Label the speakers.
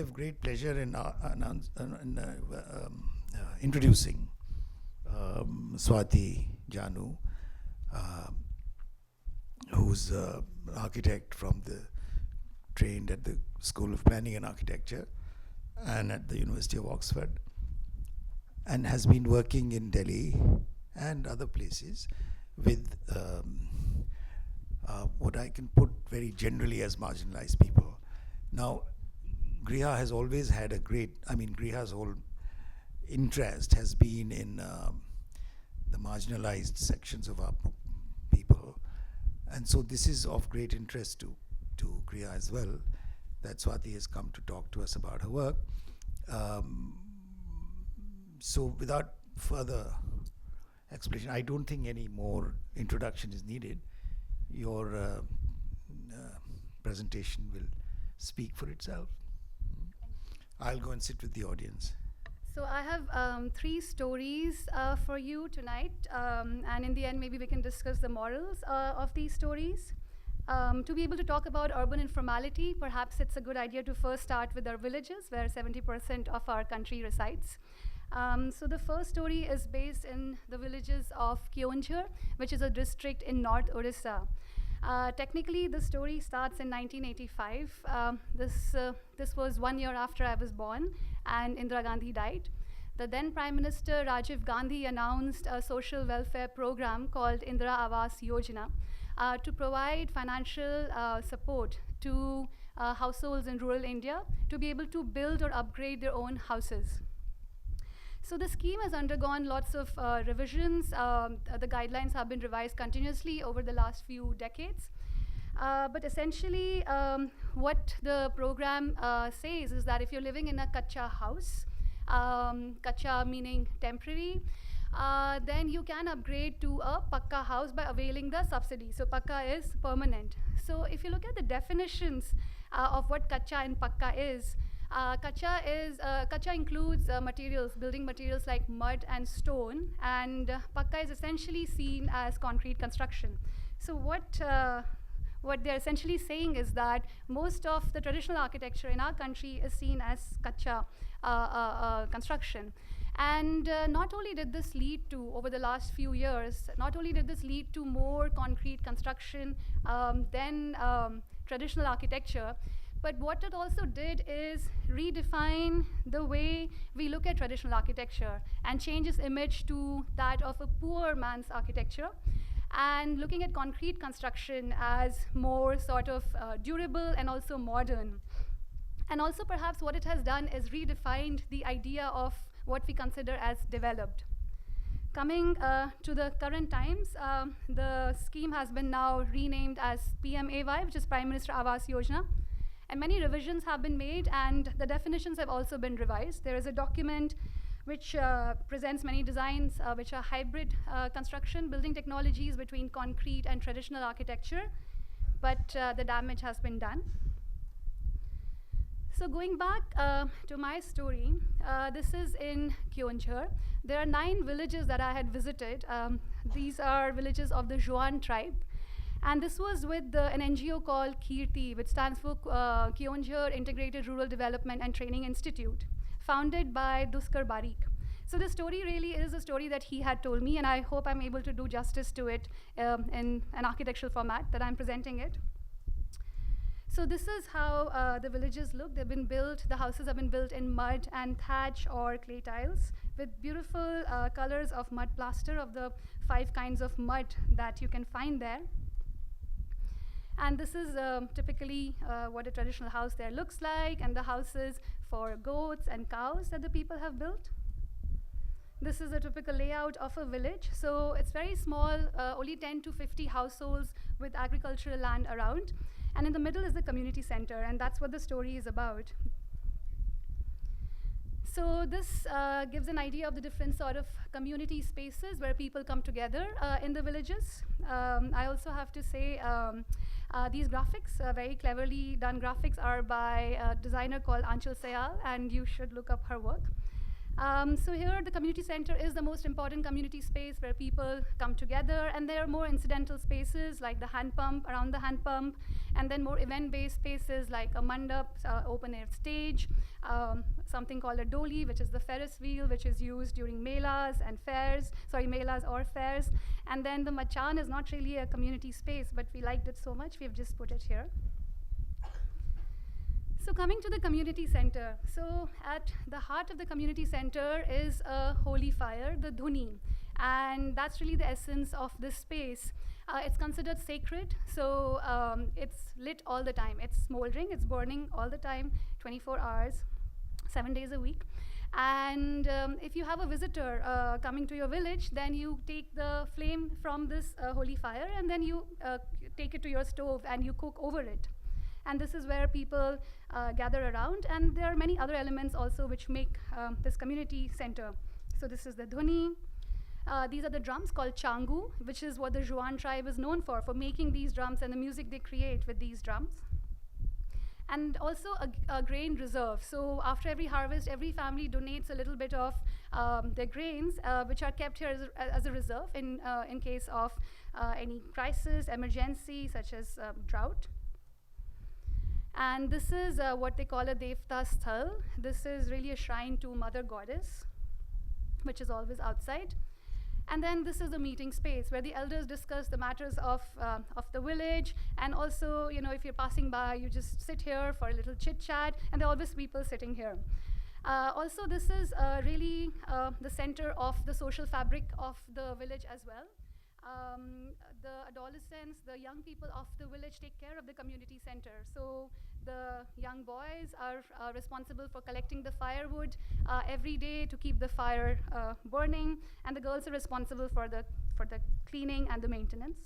Speaker 1: have great pleasure in introducing Swati Janu, who's an architect trained at the School of Planning and Architecture and at the University of Oxford, and has been working in Delhi and other places with what I can put very generally as marginalized people. Now, Greha has always had Greha's whole interest has been in the marginalized sections of our people. And so this is of great interest to Greha as well, that Swati has come to talk to us about her work. So without further explanation, I don't think any more introduction is needed. Your presentation will speak for itself. I'll go and sit with the audience.
Speaker 2: So I have 3 stories for you tonight, and in the end maybe we can discuss the morals of these stories. To be able to talk about urban informality, perhaps it's a good idea to first start with our villages, where 70% of our country resides. So the first story is based in the villages of Keonjhar, which is a district in North Odisha. Technically, the story starts in 1985. This was 1 year after I was born, and Indira Gandhi died. The then Prime Minister Rajiv Gandhi announced a social welfare program called Indira Awas Yojana to provide financial support to households in rural India to be able to build or upgrade their own houses. So the scheme has undergone lots of revisions. The guidelines have been revised continuously over the last few decades. But essentially, what the program says is that if you're living in a kacha house, kacha meaning temporary, then you can upgrade to a pakka house by availing the subsidy. So pakka is permanent. So if you look at the definitions of what kacha and pakka is, kacha includes building materials like mud and stone, and pakka is essentially seen as concrete construction. So what they're essentially saying is that most of the traditional architecture in our country is seen as kacha construction. And not only did this lead to, over the last few years, not only did this lead to more concrete construction than traditional architecture, but what it also did is redefine the way we look at traditional architecture and change its image to that of a poor man's architecture, and looking at concrete construction as more sort of durable and also modern. And also perhaps what it has done is redefined the idea of what we consider as developed. Coming to the current times, the scheme has been now renamed as PMAY, which is Prime Minister Awas Yojana. And many revisions have been made, and the definitions have also been revised. There is a document which presents many designs which are hybrid construction, building technologies between concrete and traditional architecture, but the damage has been done. So going back to my story, this is in Keonjhar. There are 9 villages that I had visited. These are villages of the Juan tribe. And this was with an NGO called Kirti, which stands for Keonjhar Integrated Rural Development and Training Institute, founded by Duskar Barik. So this story really is a story that he had told me, and I hope I'm able to do justice to it in an architectural format that I'm presenting it. So this is how the villages look. They've been built, the houses have been built in mud and thatch or clay tiles with beautiful colors of mud plaster of the 5 kinds of mud that you can find there. And this is typically what a traditional house there looks like, and the houses for goats and cows that the people have built. This is a typical layout of a village. So it's very small, only 10 to 50 households with agricultural land around. And in the middle is the community center, and that's what the story is about. So this gives an idea of the different sort of community spaces where people come together in the villages. I also have to say these graphics, very cleverly done graphics, are by a designer called Anchal Sayal, and you should look up her work. So here, the community center is the most important community space where people come together, and there are more incidental spaces like the hand pump, around the hand pump, and then more event-based spaces like a mandap, open-air stage, something called a doli, which is the Ferris wheel, which is used during melas and fairs, melas or fairs. And then the machan is not really a community space, but we liked it so much, we've just put it here. So coming to the community center, so at the heart of the community center is a holy fire, the dhuni, and that's really the essence of this space. It's considered sacred, so it's lit all the time. It's smoldering, it's burning all the time, 24 hours, 7 days a week. And if you have a visitor coming to your village, then you take the flame from this holy fire, and then you take it to your stove and you cook over it. And this is where people gather around, and there are many other elements also which make this community center. So this is the dhuni. These are the drums called changu, which is what the Juan tribe is known for making these drums and the music they create with these drums. And also a grain reserve. So after every harvest, every family donates a little bit of their grains, which are kept here as a reserve in case of any crisis, emergency, such as drought. And this is what they call a Devta Sthal. This is really a shrine to Mother Goddess, which is always outside. And then this is a meeting space where the elders discuss the matters of the village. And also, if you're passing by, you just sit here for a little chit chat, and there are always people sitting here. Also, this is really the center of the social fabric of the village as well. The adolescents, the young people of the village take care of the community center. So the young boys are responsible for collecting the firewood every day to keep the fire burning, and the girls are responsible for the cleaning and the maintenance.